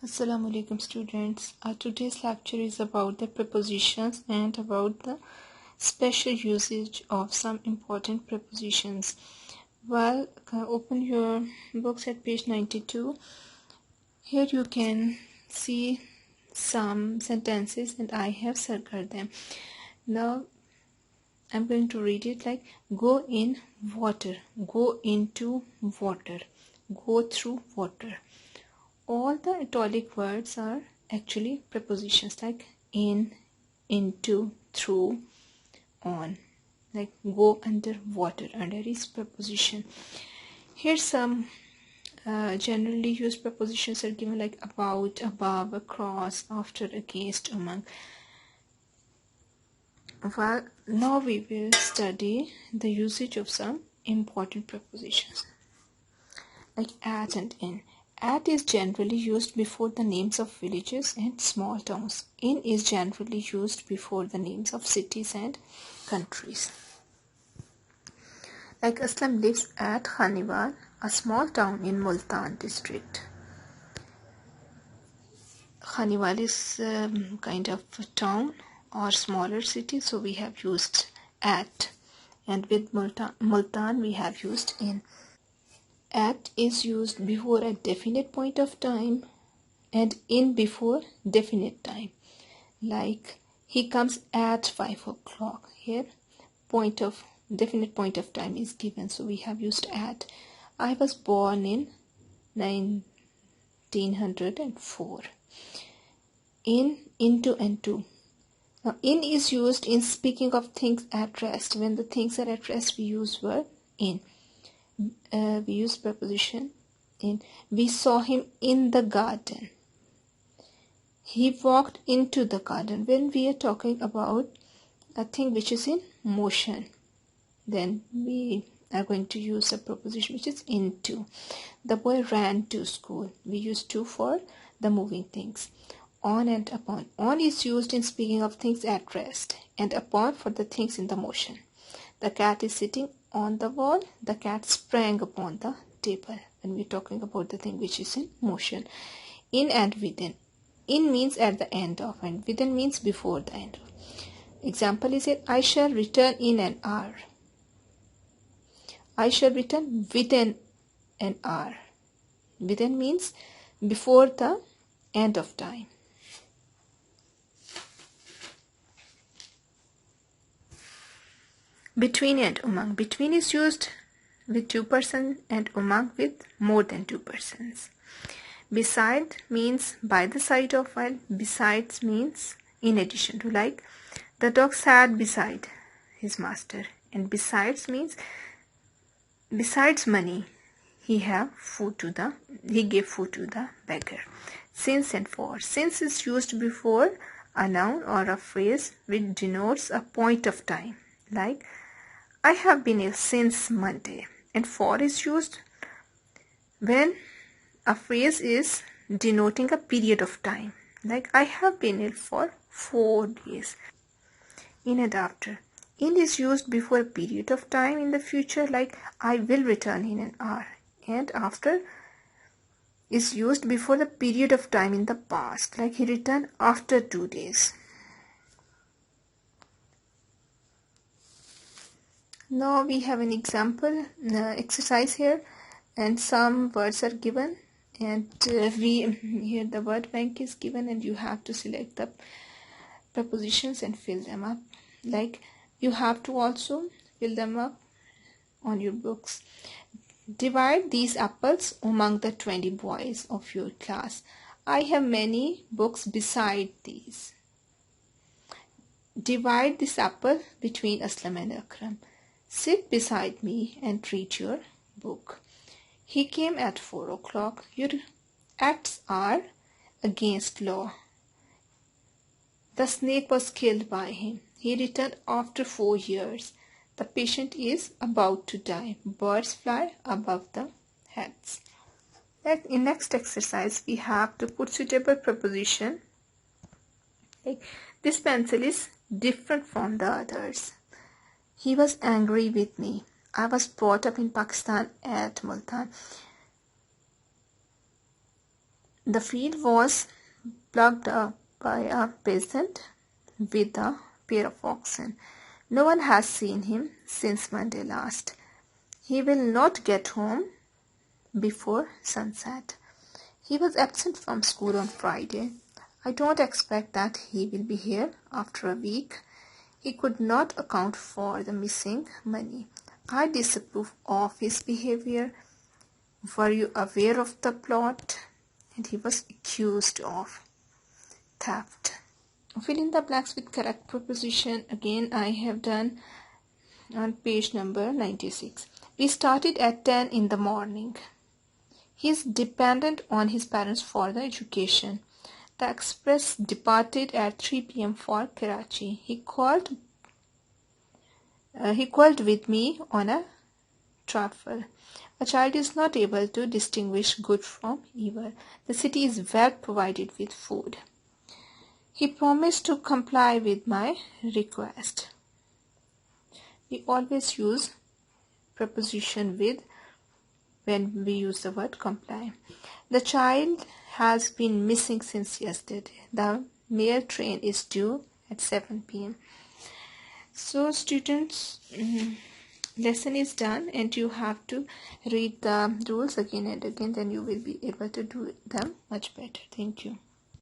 Assalamu alaikum students. Today's lecture is about the prepositions and about the special usage of some important prepositions. Well, open your books at page 92. Here you can see some sentences and I have circled them. Now I'm going to read it like go in water, go into water, go through water. All the italic words are actually prepositions like in, into, through, on. Like go under water, under is preposition. Here's some generally used prepositions are given like about, above, across, after, against, among. Well, now we will study the usage of some important prepositions like at and in. At is generally used before the names of villages and small towns. In is generally used before the names of cities and countries. Like Aslam lives at Khaniwal, a small town in Multan district. Khaniwal is kind of a town or smaller city, so we have used at. And with Multan we have used in. At is used before a definite point of time and in before definite time. Like he comes at 5 o'clock. Here definite point of time is given, so we have used at. I was born in 1904. In, into and to. Now in is used in speaking of things at rest. When the things are at rest we use word in. We use preposition in. We saw him in the garden. He walked into the garden. When we are talking about a thing which is in motion, then we are going to use a preposition which is into. The boy ran to school. We use to for the moving things. On and upon. On is used in speaking of things at rest, and upon for the things in the motion. The cat is sitting on the wall. The cat sprang upon the table. When we're talking about the thing which is in motion. In and within. In means at the end of, and within means before the end of. Example is it, I shall return in an hour. I shall return within an hour. Within means before the end of time. Between and among. Between is used with two persons and among with more than two persons. Beside means by the side of, while besides means in addition to. Like the dog sat beside his master, and besides means besides money he gave food to the beggar. Since and for. Since is used before a noun or a phrase which denotes a point of time. Like I have been ill since Monday. And for is used when a phrase is denoting a period of time. Like I have been ill for 4 days. In and after. In is used before a period of time in the future, like I will return in an hour. And after is used before the period of time in the past, like he returned after 2 days. Now we have an example exercise here, and some words are given, and here the word bank is given, and you have to select the prepositions and fill them up. Like you have to also fill them up on your books. Divide these apples among the 20 boys of your class. I have many books beside these. Divide this apple between Aslam and Akram. Sit beside me and read your book. He came at 4 o'clock. Your acts are against law. The snake was killed by him. He returned after 4 years. The patient is about to die. Birds fly above the heads. In next exercise, we have to put suitable preposition. Like, this pencil is different from the others. He was angry with me. I was brought up in Pakistan at Multan. The field was plugged up by a peasant with a pair of oxen. No one has seen him since Monday last. He will not get home before sunset. He was absent from school on Friday. I don't expect that he will be here after a week. He could not account for the missing money. I disapprove of his behavior. Were you aware of the plot? And he was accused of theft. Fill in the blanks with correct preposition. Again, I have done on page number 96. We started at 10 in the morning. He is dependent on his parents for the education. The express departed at 3 p.m. for Karachi. He called with me on a trifle. A child is not able to distinguish good from evil. The city is well provided with food. He promised to comply with my request. We always use preposition with when we use the word comply. The child has been missing since yesterday. The mail train is due at 7 p.m. So students, lesson is done and you have to read the rules again and again, then you will be able to do them much better. Thank you.